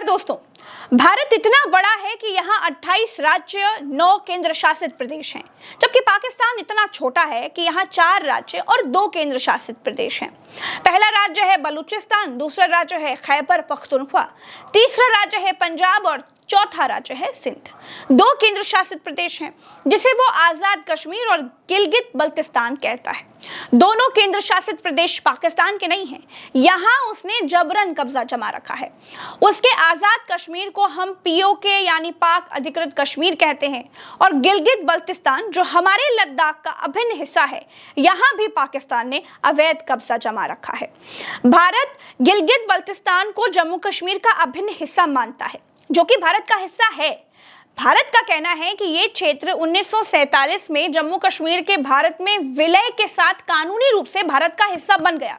दोस्तों, भारत इतना बड़ा है कि यहाँ 28 राज्य 9 केंद्र शासित प्रदेश हैं, जबकि पाकिस्तान इतना छोटा है कि यहाँ 4 राज्य और 2 केंद्र शासित प्रदेश हैं। पहला राज्य है बलूचिस्तान, दूसरा राज्य है खैबर पख्तूनख्वा, तीसरा राज्य है पंजाब और चौथा राज्य है सिंध। 2 केंद्र शासित प्रदेश हैं जिसे वो आजाद कश्मीर और गिलगित बल्तिस्तान कहता है। दोनों केंद्र शासित प्रदेश पाकिस्तान के नहीं हैं, यहाँ उसने जबरन कब्जा जमा रखा है। उसके आजाद कश्मीर को हम पीओके यानी पाक अधिकृत कश्मीर कहते हैं और गिलगित बल्तिस्तान जो हमारे लद्दाख का अभिन्न हिस्सा है, यहाँ भी पाकिस्तान ने अवैध कब्जा जमा रखा है। भारत गिलगित बल्तिस्तान को जम्मू कश्मीर का अभिन्न हिस्सा मानता है, जो कि भारत का हिस्सा है। भारत का कहना है कि ये क्षेत्र 1947 में जम्मू कश्मीर के भारत में विलय के साथ कानूनी रूप से भारत का हिस्सा बन गया।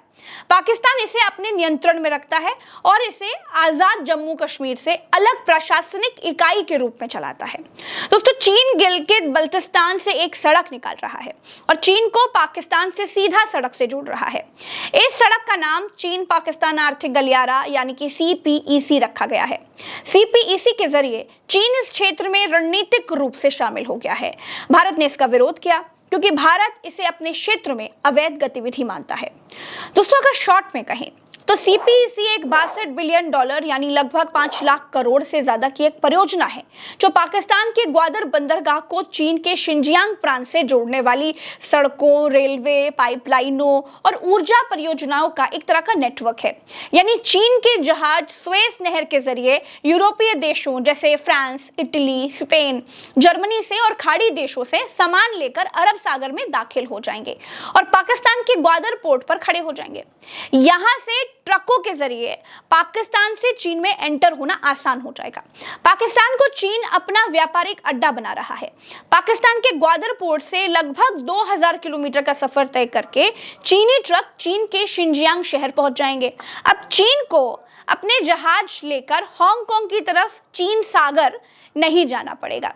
पाकिस्तान इसे अपने नियंत्रण में रखता है और इसे आजाद जम्मू कश्मीर से अलग प्रशासनिक इकाई के रूप में चलाता है। दोस्तों, चीन गिलगित बल्तिस्तान से एक सड़क निकाल रहा है और चीन को पाकिस्तान से सीधा सड़क से जोड़ रहा है। इस सड़क का नाम चीन पाकिस्तान आर्थिक गलियारा यानी कि CPEC रखा गया है। CPEC के जरिए चीन इस क्षेत्र में रणनीतिक रूप से शामिल हो गया है। भारत ने इसका विरोध किया क्योंकि भारत इसे अपने क्षेत्र में अवैध गतिविधि मानता है। दोस्तों, अगर शॉर्ट में कहें तो CPEC एक $62 बिलियन यानी लगभग 5 लाख करोड़ से ज्यादा की एक परियोजना है जो पाकिस्तान के ग्वादर बंदरगाह को चीन के शिनजियांग प्रांत से जोड़ने वाली सड़कों, रेलवे, पाइपलाइनों और ऊर्जा परियोजनाओं का एक तरह का नेटवर्क है। यानी चीन के जहाज स्वेज नहर के जरिए यूरोपीय देशों जैसे फ्रांस, इटली, स्पेन, जर्मनी से और खाड़ी देशों से सामान लेकर अरब सागर में दाखिल हो जाएंगे और पाकिस्तान के ग्वादर पोर्ट पर खड़े हो जाएंगे। यहां से ट्रकों के जरिए पाकिस्तान से चीन में एंटर होना आसान हो जाएगा। पाकिस्तान को चीन अपना व्यापारिक अड्डा बना रहा है। पाकिस्तान के ग्वादर पोर्ट से लगभग 2000 किलोमीटर का सफर तय करके चीनी ट्रक चीन के शिनजियांग शहर पहुंच जाएंगे। अब चीन को अपने जहाज लेकर हांगकांग की तरफ चीन सागर नहीं जाना पड़ेगा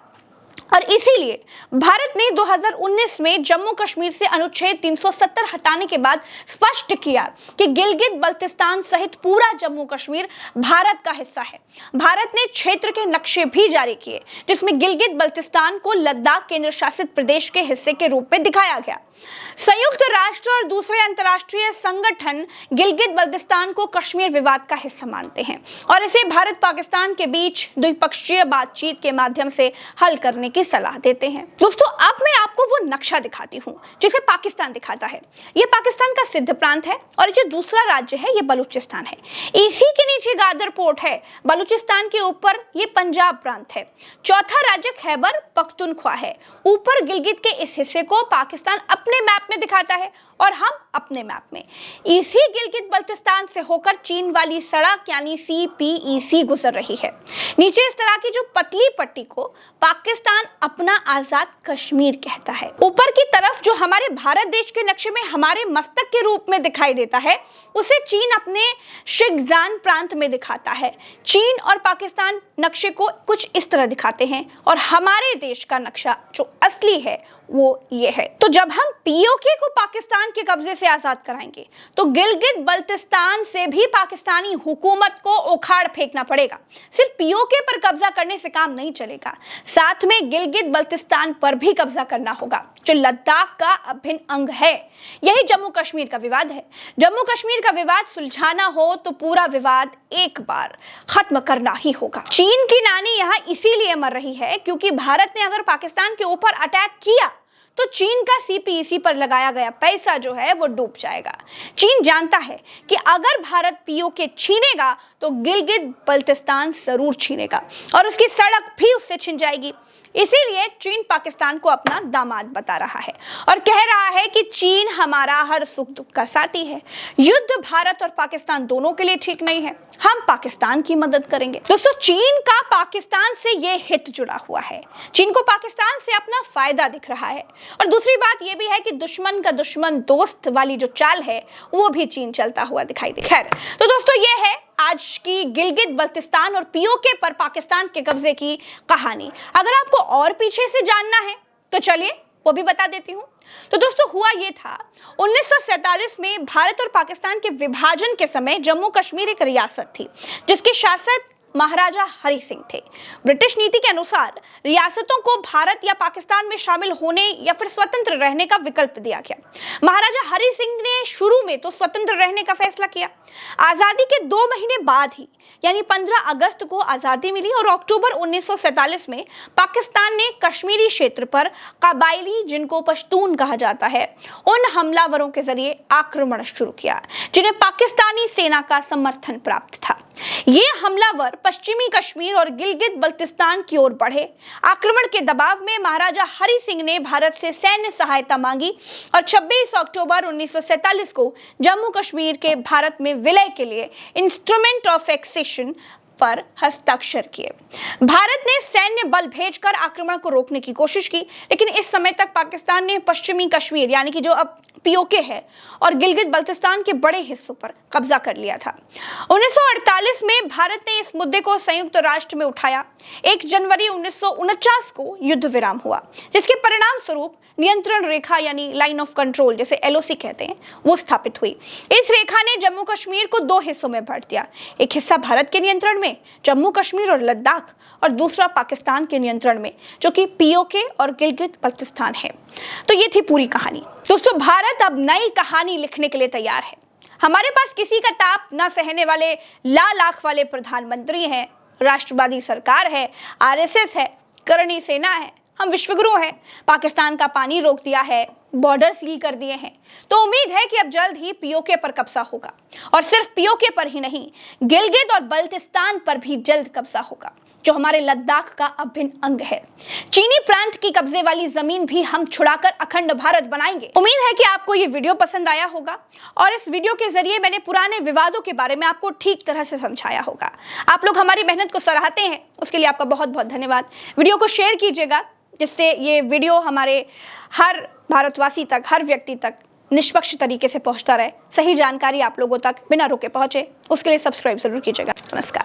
और इसीलिए भारत ने 2019 में जम्मू कश्मीर से अनुच्छेद 370 हटाने के बाद स्पष्ट किया कि गिलगित बल्तिस्तान सहित पूरा जम्मू कश्मीर भारत का हिस्सा है। भारत ने क्षेत्र के नक्शे भी जारी किए जिसमें गिलगित बल्तिस्तान को लद्दाख केंद्र शासित प्रदेश के हिस्से के रूप में दिखाया गया। संयुक्त राष्ट्र और दूसरे अंतर्राष्ट्रीय संगठन गिलगित बल्तिस्तान को कश्मीर विवाद का हिस्सा मानते हैं और इसे भारत पाकिस्तान के बीच द्विपक्षीय बातचीत के माध्यम से हल करने की सलाह देते हैं। दोस्तों, अब मैं आपको वो नक्शा दिखाती हूँ जिसे पाकिस्तान दिखाता है। ये पाकिस्तान का सिंध प्रांत है और जो दूसरा राज्य है ये बलूचिस्तान है। इसी के नीचे गादर पोर्ट है। बलूचिस्तान के ऊपर ये पंजाब प्रांत है। चौथा राज्य खैबर पख्तूनख्वा है। ऊपर गिलगित के इस हिस्से को पाकिस्तान अपने मैप में दिखाता है और हम अपने मैप में। इसी गिलगित बल्तिस्तान से होकर चीन वाली सड़क यानी CPEC गुजर रही है। नीचे इस तरह की जो पतली पट्टी को पाकिस्तान अपना आजाद कश्मीर कहता है। ऊपर की तरफ जो हमारे भारत देश के नक्शे में हमारे मस्तक के रूप में दिखाई देता है, उसे चीन अपने शिगजान प्रांत में दिखाता है। चीन और पाकिस्तान नक्शे को कुछ इस तरह दिखाते हैं और हमारे देश का नक्शा जो असली है वो ये है। तो जब हम पीओके को पाकिस्तान के कब्जे से आजाद कराएंगे तो गिलगित बल्तिस्तान से भी पाकिस्तानी हुकूमत को उखाड़ फेंकना पड़ेगा। सिर्फ पीओके पर कब्जा करने से काम नहीं चलेगा, साथ में गिलगित बल्तिस्तान पर भी कब्जा करना होगा जो लद्दाख का अभिन्न अंग है। यही जम्मू कश्मीर का विवाद है। जम्मू कश्मीर का विवाद सुलझाना हो तो पूरा विवाद एक बार खत्म करना ही होगा। चीन की नानी यहाँ इसीलिए मर रही है क्योंकि भारत ने अगर पाकिस्तान के ऊपर अटैक किया तो चीन का CPEC पर लगाया गया पैसा जो है वो डूब जाएगा। चीन जानता है कि अगर भारत पीओके छीनेगा तो गिलगित बल्तिस्तान जरूर छीनेगा और उसकी सड़क भी उससे छिन जाएगी। इसीलिए चीन पाकिस्तान को अपना दामाद बता रहा है और कह रहा है कि चीन हमारा हर सुख दुख का साथी है। युद्ध भारत और पाकिस्तान दोनों के लिए ठीक नहीं है। हम पाकिस्तान की मदद करेंगे। दोस्तों, चीन का पाकिस्तान से ये हित जुड़ा हुआ है। चीन को पाकिस्तान से अपना फायदा दिख रहा है और दूसरी बात ये भी है कि दुश्मन का दुश्मन दोस्त वाली जो चाल है वो भी चीन चलता हुआ दिखाई दे। खैर, तो दोस्तों, ये है आज की गिलगित बल्तिस्तान और पीओके पर पाकिस्तान के कब्जे की कहानी। अगर आपको और पीछे से जानना है तो चलिए वो भी बता देती हूँ। तो दोस्तों, हुआ ये था 1947 में भारत और पाकिस्तान के विभाजन के समय जम्मू कश्मीर एक रियासत थी जिसके शासक महाराजा हरि सिंह थे। ब्रिटिश नीति के अनुसार रियासतों को भारत या पाकिस्तान में शामिल होने या फिर स्वतंत्र रहने का विकल्प दिया गया। महाराजा हरि सिंह ने शुरू में तो स्वतंत्र रहने का फैसला किया। आजादी के 2 महीने बाद ही यानी 15 अगस्त को आजादी मिली और अक्टूबर 1947 में पाकिस्तान ने कश्मीरी क्षेत्र पर कबायली, जिनको पश्तून कहा जाता है, उन हमलावरों के जरिए आक्रमण शुरू किया जिन्हें पाकिस्तानी सेना का समर्थन प्राप्त था। ये हमलावर पश्चिमी कश्मीर और गिलगित बल्तिस्तान की ओर बढ़े। आक्रमण के दबाव में महाराजा हरि सिंह ने भारत से सैन्य सहायता मांगी और 26 अक्टूबर 1947 को जम्मू कश्मीर के भारत में विलय के लिए इंस्ट्रूमेंट ऑफ एक्सेशन पर हस्ताक्षर किए। भारत ने सैन्य बल भेजकर आक्रमण को रोकने की कोशिश की, लेकिन इस समय तक पाकिस्तान ने पश्चिमी कश्मीर यानी कि जो अब पीओके है और गिलगित बल्तिस्तान के बड़े हिस्सों पर कब्जा कर लिया था। 1948 में भारत ने इस मुद्दे को संयुक्त राष्ट्र में उठाया। 1 जनवरी 1949 को युद्ध विराम हुआ, जिसके परिणाम स्वरूप नियंत्रण रेखा यानी लाइन ऑफ कंट्रोल, जिसे LOC कहते हैं, वो स्थापित हुई। इस रेखा ने जम्मू कश्मीर को 2 हिस्सों में बांट दिया। एक हिस्सा भारत के नियंत्रण में, जम्मू कश्मीर और लद्दाख, और दूसरा पाकिस्तान के नियंत्रण में, जो कि पीओके और गिलगित बल्तिस्तान है। तो ये थी पूरी कहानी। दोस्तों, भारत अब नई कहानी लिखने के लिए तैयार है। हमारे पास किसी का ताप ना सहने वाले लाल आंख वाले प्रधानमंत्री हैं, राष्ट्रवादी सरकार है, RSS है, करणी सेना है, हम विश्वगुरु हैं, पाकिस्तान का पानी रोक दिया है, बॉर्डर सील कर दिए हैं। तो उम्मीद है कि अब जल्द ही पीओके पर कब्जा होगा, और सिर्फ पीओके पर ही नहीं, गिलगित और बल्तिस्तान पर भी जल्द कब्जा होगा, जो हमारे लद्दाख का अभिन्न अंग है। चीनी प्रांत की कब्जे वाली जमीन भी हम छुड़ाकर अखंड भारत बनाएंगे। उम्मीद है कि आपको ये वीडियो पसंद आया होगा और इस वीडियो के जरिए मैंने पुराने विवादों के बारे में आपको ठीक तरह से समझाया होगा। आप लोग हमारी मेहनत को सराहते हैं, उसके लिए आपका बहुत बहुत धन्यवाद। वीडियो को शेयर कीजिएगा, जिससे ये वीडियो हमारे हर भारतवासी तक, हर व्यक्ति तक निष्पक्ष तरीके से पहुंचता रहे, सही जानकारी आप लोगों तक बिना रुके पहुंचे। उसके लिए सब्सक्राइब जरूर कीजिएगा। नमस्कार।